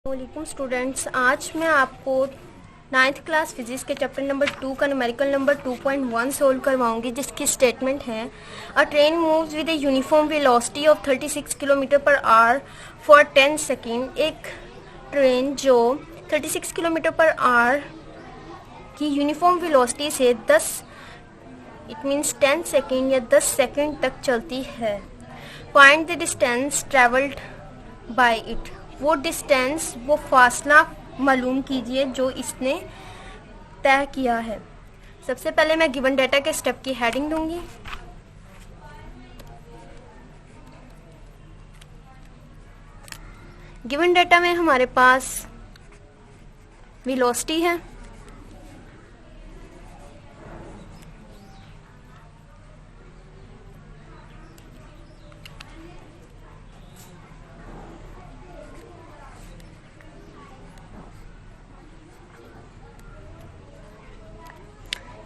वालेकुम स्टूडेंट्स, आज मैं आपको 9th क्लास फिजिक्स के चैप्टर नंबर 2 का न्यूमेरिकल नंबर 2.1 सोल्व करवाऊंगी, जिसकी स्टेटमेंट है अ train moves with a uniform velocity of 36 kilometre per hour for 10 second. एक ट्रेन जो 36 किलोमीटर पर आवर की यूनिफॉर्म वेलोसिटी से 10 सेकेंड या 10 सेकेंड तक चलती है। Find the distance travelled by it. वो डिस्टेंस, वो फासला मालूम कीजिए जो इसने तय किया है। सबसे पहले मैं गिवन डाटा के स्टेप की हेडिंग दूंगी। गिवन डाटा में हमारे पास वेलोसिटी है,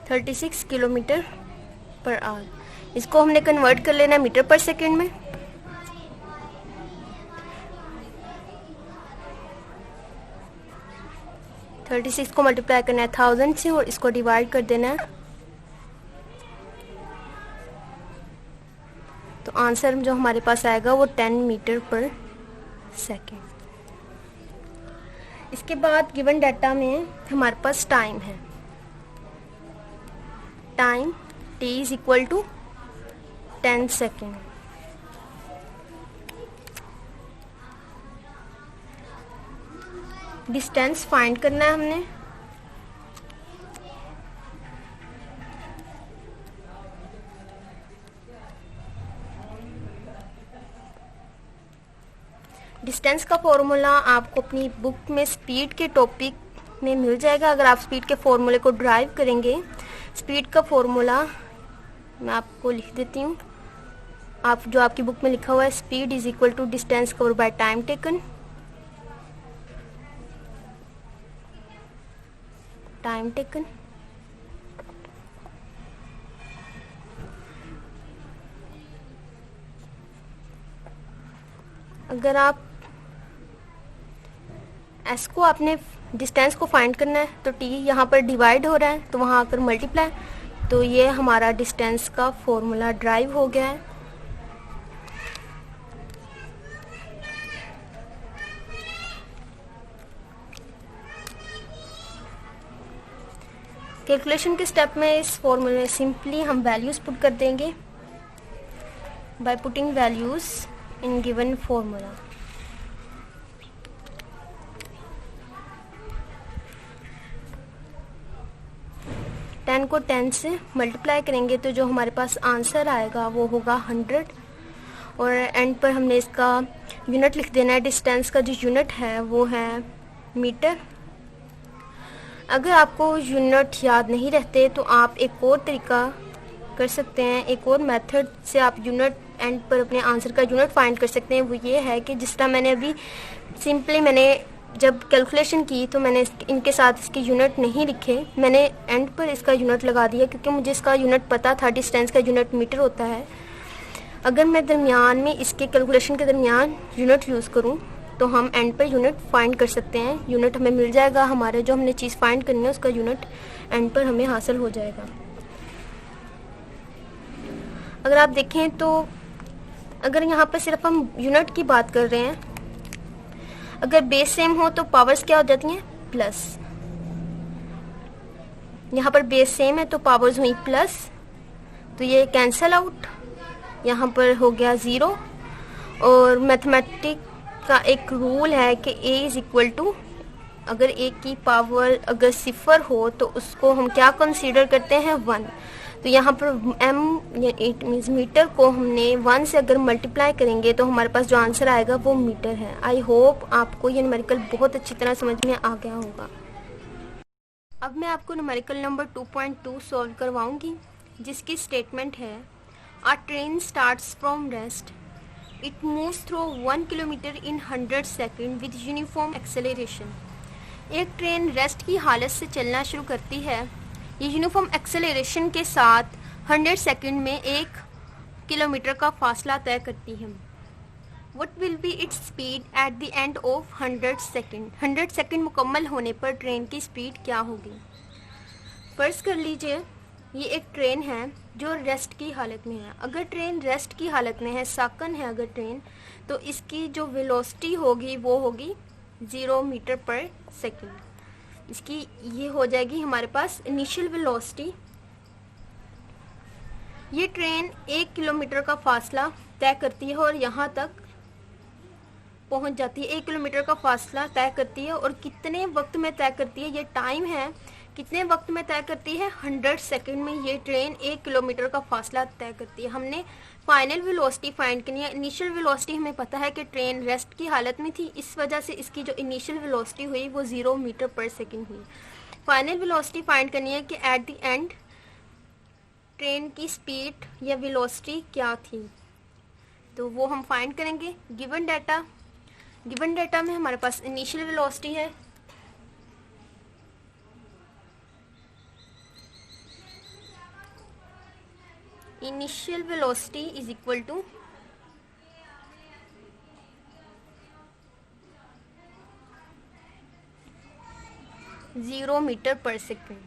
(36 किलोमीटर पर आवर। इसको हमने कन्वर्ट कर लेना मीटर पर सेकेंड में। थर्टी सिक्स को मल्टीप्लाई करना है 1000 से और इसको डिवाइड कर देना है, तो आंसर जो हमारे पास आएगा वो 10 मीटर पर सेकेंड। इसके बाद गिवन डाटा में हमारे पास टाइम है। Time t is equal to 10 second. Distance find करना है हमने। डिस्टेंस का फॉर्मूला आपको अपनी बुक में स्पीड के टॉपिक में मिल जाएगा। अगर आप स्पीड के फॉर्मूले को ड्राइव करेंगे, स्पीड का फॉर्मूला मैं आपको लिख देती हूँ। जो आपकी बुक में लिखा हुआ है, speed is equal to distance cover by time taken. Time taken अगर आप एस को आपने डिस्टेंस को फाइंड करना है तो टी यहाँ पर डिवाइड हो रहा है तो वहाँ आकर मल्टीप्लाई, तो ये हमारा डिस्टेंस का फॉर्मूला ड्राइव हो गया है। कैलकुलेशन के स्टेप में इस फॉर्मूले में सिंपली हम वैल्यूज पुट कर देंगे by putting values in given formula. Ten को 10 से मल्टीप्लाई करेंगे तो जो हमारे पास आंसर आएगा वो होगा 100, और एंड पर हमने इसका यूनिट लिख देना है। डिस्टेंस का जो यूनिट है वो है मीटर। अगर आपको यूनिट याद नहीं रहते तो आप एक और तरीका कर सकते हैं, एक और मेथड से आप यूनिट एंड पर अपने आंसर का यूनिट फाइंड कर सकते हैं। वो ये है कि जिस तरह मैंने अभी सिंपली जब कैलकुलेशन की तो मैंने इनके साथ इसके यूनिट नहीं लिखे, मैंने एंड पर इसका यूनिट लगा दिया क्योंकि मुझे इसका यूनिट पता था। डिस्टेंस का यूनिट मीटर होता है। अगर मैं दरमियान में इसके कैलकुलेशन के दरमियान यूनिट यूज़ करूं तो हम एंड पर यूनिट फाइंड कर सकते हैं। यूनिट हमें मिल जाएगा, हमारे जो हमने चीज़ फाइंड करनी है उसका यूनिट एंड पर हमें हासिल हो जाएगा। अगर आप देखें तो अगर यहाँ पर सिर्फ हम यूनिट की बात कर रहे हैं, अगर बेस सेम हो तो पावर्स क्या हो जाती हैं? प्लस। यहाँ पर बेस सेम है तो पावर्स हुई प्लस, तो ये कैंसल आउट। यहाँ पर हो गया 0। और मैथमेटिक का एक रूल है कि a इज इक्वल टू, अगर a की पावर अगर 0 हो तो उसको हम क्या कंसीडर करते हैं? 1। तो यहाँ पर m या 8 मीन्स मीटर को हमने 1 से अगर मल्टीप्लाई करेंगे तो हमारे पास जो आंसर आएगा वो मीटर है। आई होप आपको ये न्यूमेरिकल बहुत अच्छी तरह समझ में आ गया होगा। अब मैं आपको न्यूमेरिकल नंबर 2.2 सॉल्व करवाऊंगी, जिसकी स्टेटमेंट है अ train starts from rest, it moves through 1 kilometre in 100 second with uniform acceleration. एक ट्रेन रेस्ट की हालत से चलना शुरू करती है। ये यूनिफॉर्म एक्सेलरेशन के साथ 100 सेकंड में 1 किलोमीटर का फासला तय करती है। What will be its speed at the end of 100 second. 100 second मुकम्मल होने पर ट्रेन की स्पीड क्या होगी। फर्स्ट कर लीजिए, ये एक ट्रेन है जो रेस्ट की हालत में है। अगर ट्रेन रेस्ट की हालत में है, साकन है अगर ट्रेन, तो इसकी जो वेलोसिटी होगी वो होगी 0 मीटर पर सेकेंड। इसकी ये हो जाएगी हमारे पास इनिशियल वेलोसिटी। ये ट्रेन 1 किलोमीटर का फासला तय करती है और यहाँ तक पहुँच जाती है। 1 किलोमीटर का फासला तय करती है और कितने वक्त में तय करती है, ये टाइम है, कितने वक्त में तय करती है, 100 सेकंड में ये ट्रेन 1 किलोमीटर का फासला तय करती है। हमने फाइनल वेलोसिटी फाइंड करनी है। इनिशियल वेलोसिटी हमें पता है कि ट्रेन रेस्ट की हालत में थी, इस वजह से इसकी जो इनिशियल वेलोसिटी हुई वो 0 मीटर पर सेकेंड हुई। फाइनल वेलोसिटी फाइंड करनी है कि एट द एंड ट्रेन की स्पीड या वेलोसिटी क्या थी, तो वो हम फाइंड करेंगे। गिवन डाटा में हमारे पास इनिशियल वेलोसिटी है, initial velocity is equal to 0 metre per second.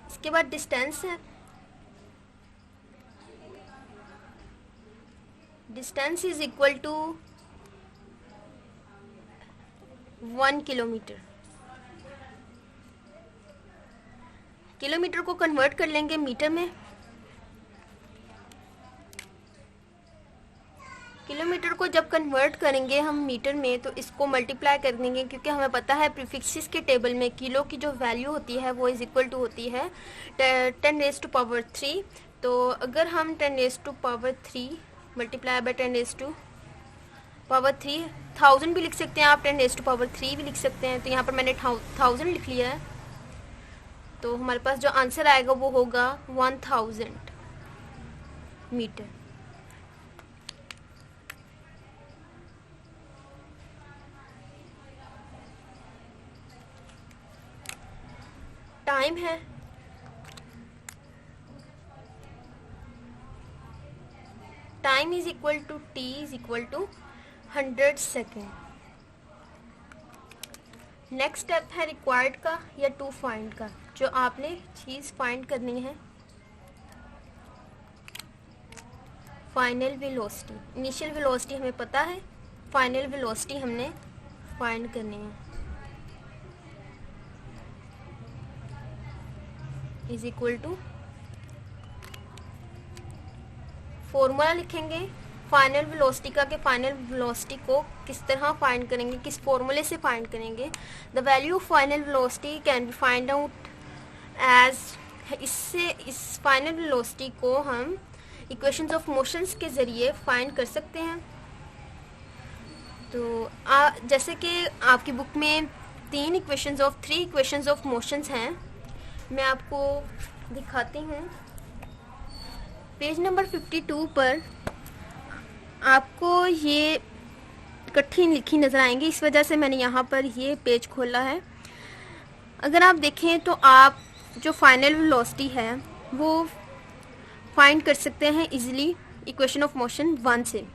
इसके बाद डिस्टेंस है, distance is equal to 1 kilometre. Kilometre को कन्वर्ट कर लेंगे मीटर में। किलोमीटर को जब कन्वर्ट करेंगे हम मीटर में तो इसको मल्टीप्लाई कर देंगे, क्योंकि हमें पता है प्रीफिक्सेस के टेबल में किलो की जो वैल्यू होती है वो इज इक्वल टू होती है 10⁻³ तो अगर हम 10⁻³ मल्टीप्लाई बाय 10⁻³ 1000 भी लिख सकते हैं आप, 10⁻³ भी लिख सकते हैं। तो यहाँ पर मैंने 1000 लिख लिया है, तो हमारे पास जो आंसर आएगा वो होगा 1000 मीटर। टाइम है, time is equal to T is equal to 100 second. Next step है रिक्वायर्ड का या टू फाइंड का। जो आपने चीज़ फाइंड करनी है फाइनल वेलोसिटी। इनिशियल वेलोसिटी हमें पता है, फाइनल वेलोसिटी हमने फाइंड करनी है। इज इक्वल टू फॉर्मूला लिखेंगे फाइनल वेलोसिटी का, कि फाइनल वेलोसिटी को किस तरह फाइंड करेंगे, किस फॉर्मूले से फाइंड करेंगे। The value of final velocity can be find out as, इससे इस फाइनल वेलोसिटी को हम इक्वेशंस ऑफ मोशंस के ज़रिए फाइंड कर सकते हैं। तो जैसे कि आपकी बुक में 3 इक्वेशंस ऑफ मोशंस हैं, मैं आपको दिखाती हूँ। पेज नंबर 52 पर आपको ये इकट्ठी लिखी नज़र आएंगी, इस वजह से मैंने यहाँ पर ये पेज खोला है। अगर आप देखें तो आप जो फाइनल वेलोसिटी है वो फाइंड कर सकते हैं इजीली इक्वेशन ऑफ मोशन 1 से,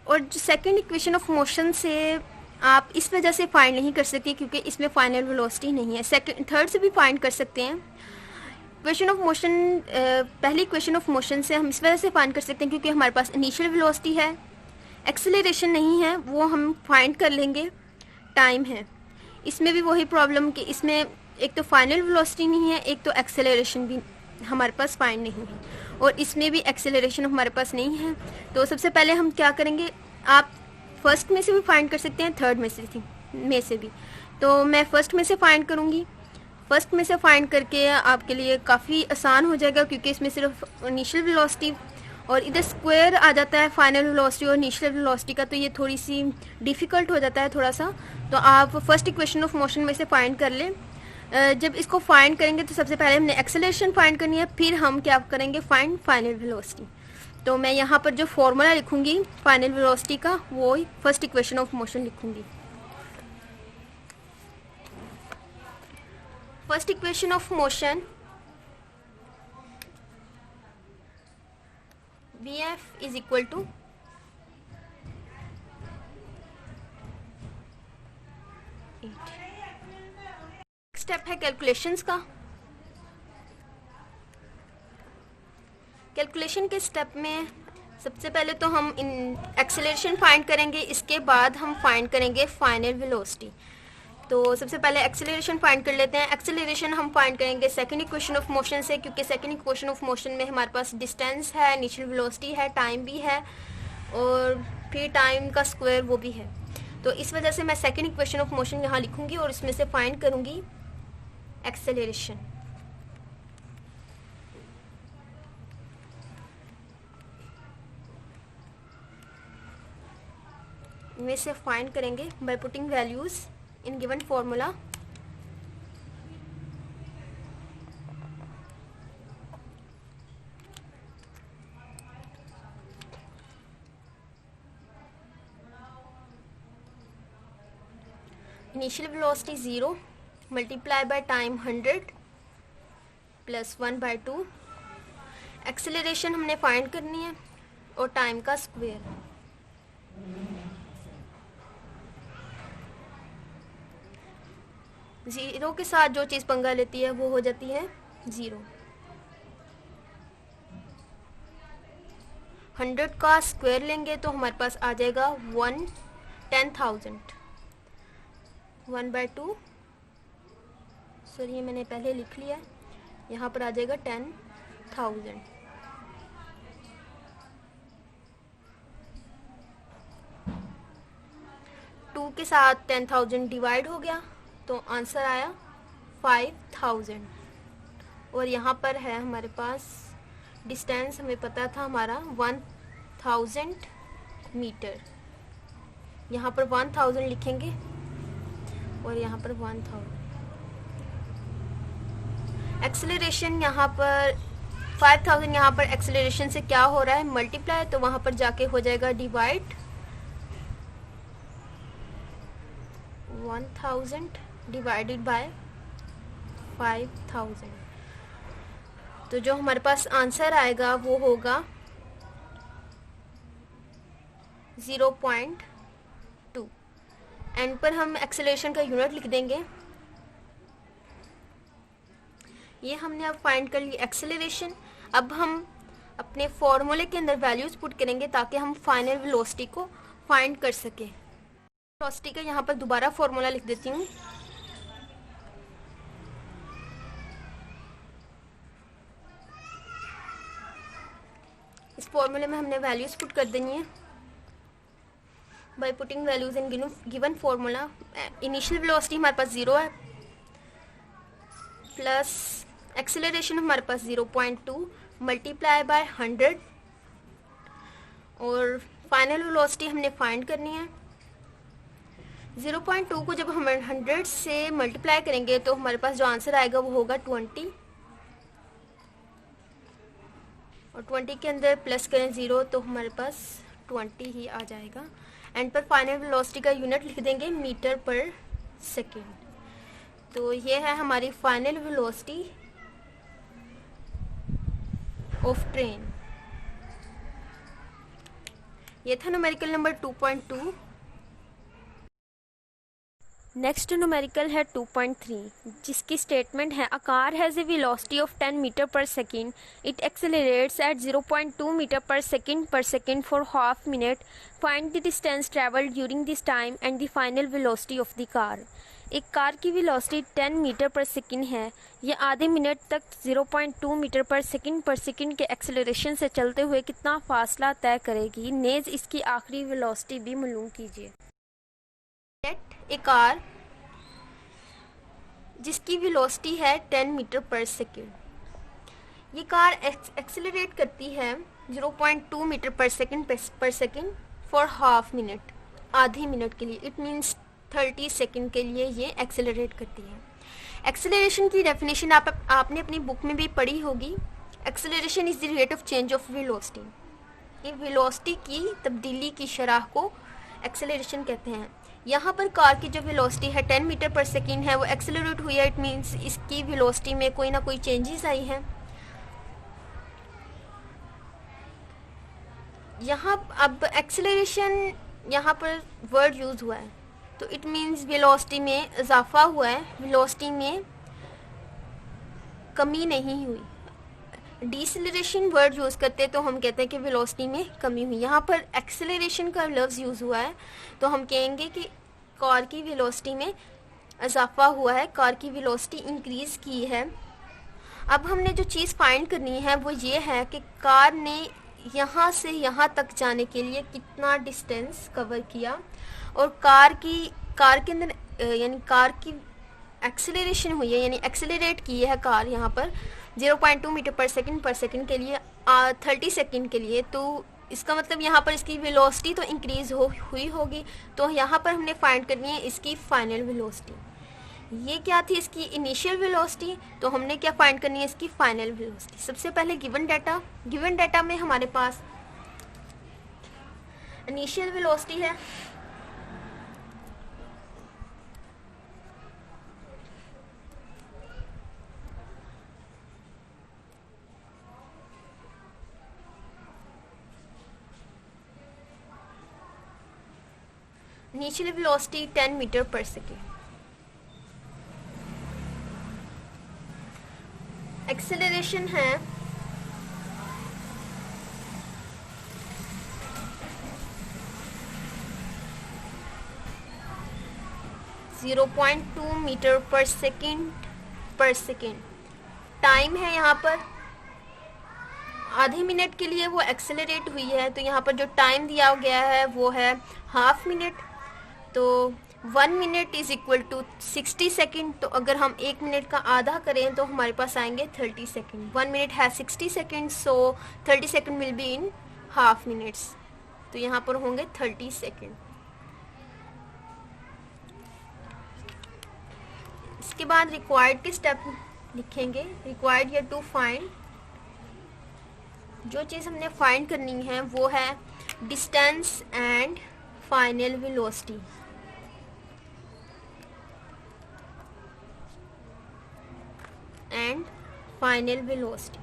और जो सेकंड इक्वेशन ऑफ मोशन से आप इस वजह से फाइंड नहीं कर सकते क्योंकि इसमें फाइनल वेलोसिटी नहीं है। थर्ड से भी फाइंड कर सकते हैं। इक्वेशन ऑफ मोशन, पहली इक्वेशन ऑफ मोशन से हम इस वजह से फाइंड कर सकते हैं क्योंकि हमारे पास इनिशियल वेलोसिटी है, एक्सेलरेशन नहीं है, वो हम फाइंड कर लेंगे। टाइम है, इसमें भी वही प्रॉब्लम कि इसमें एक तो फाइनल वेलोसिटी नहीं है, एक तो एक्सेलरेशन भी हमारे पास फाइंड नहीं है, और इसमें भी एक्सेलरेशन हमारे पास नहीं है। तो सबसे पहले हम क्या करेंगे, आप फर्स्ट में से भी फाइंड कर सकते हैं, थर्ड में से भी। तो मैं फर्स्ट में से फाइंड करूँगी। फर्स्ट में से फाइंड करके आपके लिए काफ़ी आसान हो जाएगा क्योंकि इसमें सिर्फ इनिशियल वेलोसिटी और इधर स्क्वायर आ जाता है फाइनल वेलोसिटी और इनिशियल वेलोसिटी का, तो ये थोड़ी सी डिफ़िकल्ट हो जाता है थोड़ा सा। तो आप फर्स्ट इक्वेशन ऑफ मोशन में से फाइंड कर लें। जब इसको फाइंड करेंगे तो सबसे पहले हमने एक्सेलरेशन फाइंड करनी है, फिर हम क्या करेंगे, फाइंड फाइनल वेलोसिटी। तो मैं यहाँ पर जो फॉर्मूला लिखूंगी फाइनल वेलोसिटी का वो फर्स्ट इक्वेशन ऑफ मोशन लिखूंगी। First equation of motion Vf is equal to step है कैलकुलेशंस का। कैलकुलेशन के स्टेप में सबसे पहले तो हम एक्सेलरेशन फाइंड करेंगे, इसके बाद हम फाइंड करेंगे फाइनल वेलोसिटी। तो सबसे पहले एक्सेलरेशन फाइंड कर लेते हैं। एक्सेलरेशन हम फाइंड करेंगे सेकंड इक्वेशन ऑफ मोशन से, क्योंकि सेकंड इक्वेशन ऑफ मोशन में हमारे पास डिस्टेंस है, इनिशियल वेलोसिटी है, टाइम भी है और फिर टाइम का स्क्वायर वो भी है। तो इस वजह से मैं सेकंड इक्वेशन ऑफ मोशन यहाँ लिखूंगी और इसमें से फाइंड करूंगी एक्सेलरेशन। इनमें से फाइंड करेंगे by putting values in given formula. Initial velocity 0 multiply by time 100 plus 1/2। Acceleration हमने फाइंड करनी है और टाइम का स्क्वायर। जीरो के साथ जो चीज़ पंगा लेती है वो हो जाती है 0। 100 का स्क्वायर लेंगे तो हमारे पास आ जाएगा 10,000। 1/2, सॉरी ये मैंने पहले लिख लिया है, यहाँ पर आ जाएगा 10,000। टू के साथ 10,000 डिवाइड हो गया तो आंसर आया 5,000। और यहाँ पर है हमारे पास डिस्टेंस, हमें पता था हमारा 1000 मीटर। यहाँ पर 1000 लिखेंगे और यहाँ पर 1000। एक्सेलरेशन यहाँ पर 5000, यहाँ पर एक्सेलरेशन से क्या हो रहा है मल्टीप्लाई, तो वहाँ पर जाके हो जाएगा डिवाइड। 1000 डिवाइडेड बाय 5000, तो जो हमारे पास आंसर आएगा वो होगा 0.2। एंड पर हम एक्सेलरेशन का यूनिट लिख देंगे। ये हमने अब फाइंड कर ली एक्सेलरेशन। अब हम अपने फॉर्मूले के अंदर वैल्यूज पुट करेंगे ताकि हम फाइनल वेलोसिटी को फाइंड कर सकें। वेलोसिटी का यहाँ पर दोबारा फॉर्मूला लिख देती हूँ। इस फॉर्मूले में हमने वैल्यूज पुट कर देनी है by putting values in given formula. Initial velocity हमारे पास 0 है, प्लस एक्सेलरेशन हमारे पास 0.2 मल्टीप्लाई बाय 100 और फाइनल वेलोसिटी हमने फाइंड करनी है। 0.2 को जब हम 100 से मल्टीप्लाई करेंगे तो हमारे पास जो आंसर आएगा वो होगा 20, और 20 के अंदर प्लस करें 0 तो हमारे पास 20 ही आ जाएगा। एंड पर फाइनल वेलोसिटी का यूनिट लिख देंगे मीटर पर सेकेंड। तो ये है हमारी फाइनल वेलोसिटी ऑफ ट्रेन। ये था न्यूमेरिकल नंबर 2.2। नेक्स्ट न्यूमेरिकल है 2.3, जिसकी स्टेटमेंट है a car has a velocity of 10 metre per second, it accelerates at 0.2 metre per second for half minute, find the distance travelled during this time and the final velocity of the car. एक car की velocity 10 metre per second है, यह आधे minute तक 0.2 metre per second के acceleration से चलते हुए कितना फासला तय करेगी, नेज इसकी आखिरी वेलोसिटी भी मालूम कीजिए। एक कार जिसकी वेलोसिटी है 10 मीटर पर सेकेंड, ये कार एक्सेलरेट करती है 0.2 metre per second for half minute, आधे मिनट के लिए। इट मीन्स 30 सेकेंड के लिए ये एक्सेलरेट करती है। एक्सेलरेशन की डेफिनेशन आपने अपनी बुक में भी पढ़ी होगी। Acceleration is the rate of change of velocity. ये वेलोसिटी की तब्दीली की शरह को एक्सेलरेशन कहते हैं। यहाँ पर कार की जो वेलोसिटी है 10 मीटर पर सेकेंड है वो एक्सेलरेट हुई है। इट मीन्स इसकी वेलोसिटी में कोई ना कोई चेंजेस आई हैं। यहाँ अब एक्सेलरेशन यहाँ पर वर्ड यूज हुआ है, तो इट मीन्स वेलोसिटी में इजाफा हुआ है, वेलोसिटी में कमी नहीं हुई। डिसेलरेशन वर्ड यूज़ करते हैं तो हम कहते हैं कि वेलोसिटी में कमी हुई। यहाँ पर एक्सेलरेशन का लफ्ज़ यूज़ हुआ है तो हम कहेंगे कि कार की वेलोसिटी में इजाफा हुआ है, कार की वेलोसिटी इंक्रीज़ की है। अब हमने जो चीज़ फाइंड करनी है वो ये है कि कार ने यहाँ से यहाँ तक जाने के लिए कितना डिस्टेंस कवर किया, और कार के अंदर यानी कार की एक्सेलरेशन हुई है, यानी एक्सेलरेट की है कार यहाँ पर 0.2 मीटर पर सेकंड के लिए 30 सेकंड के लिए। तो इसका मतलब यहाँ पर इसकी वेलोसिटी तो इंक्रीज़ हुई होगी। तो यहाँ पर हमने फाइंड करनी है इसकी फाइनल वेलोसिटी। ये क्या थी इसकी इनिशियल वेलोसिटी, तो हमने क्या फाइंड करनी है इसकी फाइनल वेलोसिटी। सबसे पहले गिवन डाटा में हमारे पास इनिशियल वेलोसिटी है, initial velocity 10 metre per second. Acceleration है 0.2 मीटर पर सेकेंड। टाइम है यहाँ पर आधे मिनट के लिए वो एक्सेलरेट हुई है, तो यहाँ पर जो टाइम दिया गया है वो है हाफ मिनट। तो 1 minute is equal to 60 second. तो अगर हम 1 मिनट का आधा करें तो हमारे पास आएंगे 30 सेकेंड। 1 मिनट है 60 second, so 30 second will be in half minutes. तो यहाँ पर होंगे 30 सेकेंड। इसके बाद रिक्वायर्ड के स्टेप लिखेंगे। रिक्वायर्ड या टू फाइंड, जो चीज़ हमने फाइंड करनी है वो है distance and final velocity. And final velocity.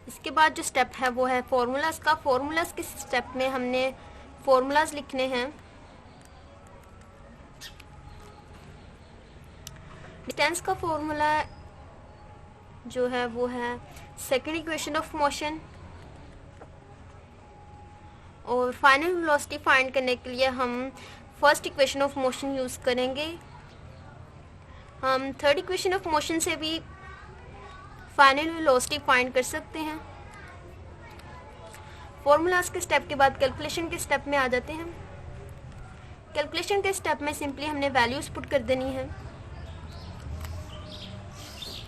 इसके बाद जो स्टेप है वो है फॉर्मूलाज का। फॉर्मूलाज के स्टेप में हमने फॉर्मूलाज लिखने हैं। डिस्टेंस का फॉर्मूला जो है वो है सेकेंड इक्वेशन ऑफ मोशन, और फाइनल वेलोसिटी फाइंड करने के लिए हम first equation of motion use करेंगे। हम थर्ड इक्वेशन ऑफ मोशन से भी फाइनल वेलोसिटी फाइंड कर सकते हैं। फॉर्मूलाज के स्टेप के बाद कैलकुलेशन के स्टेप में आ जाते हैं। कैलकुलेशन के स्टेप में सिंपली हमने वैल्यूज पुट कर देनी है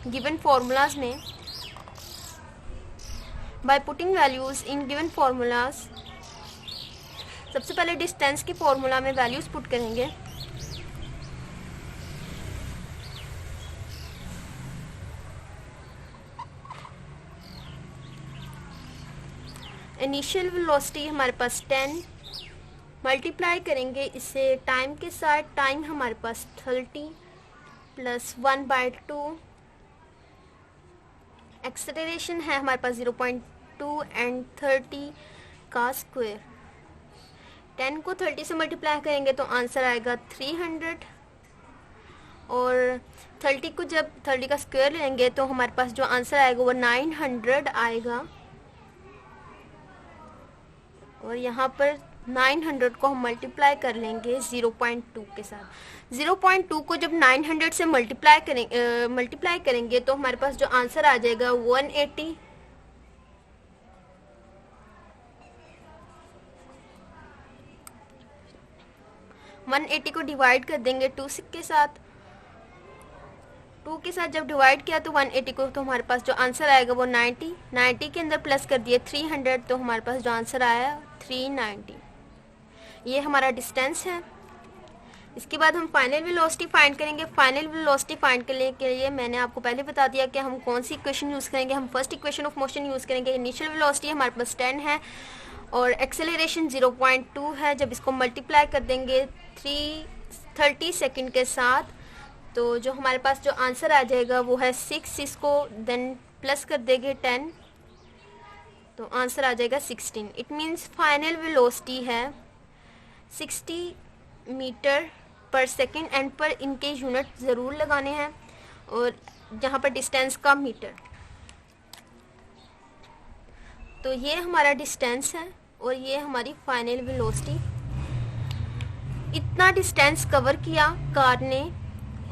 गिवन फॉर्मूलाज में। By putting values in given formulas, सबसे पहले डिस्टेंस के फॉर्मूला में वैल्यूज पुट करेंगे। इनिशियल वेलोसिटी हमारे पास 10, मल्टीप्लाई करेंगे इससे टाइम के साथ। टाइम हमारे पास 30 प्लस 1/2। एक्सेलरेशन है हमारे पास 0.2 एंड 30 का स्क्वायर। 10 को 30 से मल्टीप्लाई करेंगे तो आंसर आएगा 300, और 30 को जब 30 का स्क्वायर लेंगे तो हमारे पास जो आंसर आएगा वो 900 आएगा। और यहाँ पर 900 को हम मल्टीप्लाई कर लेंगे 0.2 के साथ। 0.2 को जब 900 से मल्टीप्लाई करेंगे तो हमारे पास जो आंसर आ जाएगा 180। को डिवाइड कर देंगे 2 के साथ। 2 के साथ जब डिवाइड किया तो 180 को, तो हमारे पास जो आंसर आएगा वो 90 के अंदर प्लस कर दिए 300, तो हमारे पास जो आंसर आया 390। ये हमारा डिस्टेंस है। इसके बाद हम फाइनल वेलोसिटी फाइंड करेंगे। फाइनल वेलोसिटी फाइंड करने के लिए मैंने आपको पहले बता दिया कि हम कौन सी इक्वेशन यूज़ करेंगे। हम first equation of motion use करेंगे। इनिशियल वेलोसिटी हमारे पास 10 है और एक्सेलरेशन 0.2 है। जब इसको मल्टीप्लाई कर देंगे 30 सेकंड के साथ तो जो हमारे पास जो आंसर आ जाएगा वो है 6, इसको देन प्लस कर देंगे 10, तो आंसर आ जाएगा 16। इट मीन्स फाइनल वेलोसिटी है 60 मीटर पर सेकेंड, एंड पर इनके यूनिट ज़रूर लगाने हैं, और जहाँ पर डिस्टेंस का मीटर। तो ये हमारा डिस्टेंस है और ये हमारी फाइनल वेलोसिटी। इतना डिस्टेंस कवर किया कार ने,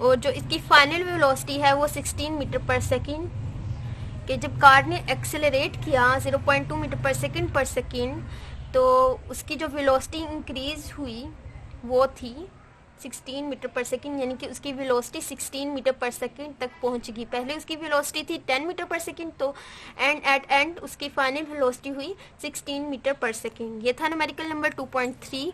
और जो इसकी फाइनल वेलोसिटी है वो 16 मीटर पर सेकेंड, कि जब कार ने एक्सेलरेट किया 0.2 मीटर पर सेकेंड, तो उसकी जो वेलोसिटी इंक्रीज हुई वो थी 16 मीटर पर सेकेंड, यानी कि उसकी वेलोसिटी 16 मीटर पर सेकेंड तक पहुंच गई। पहले उसकी वेलोसिटी थी 10 मीटर पर सेकेंड, तो एट एंड उसकी फाइनल वेलोसिटी हुई 16 मीटर पर सेकेंड। ये था न्यूमेरिकल नंबर 2.3।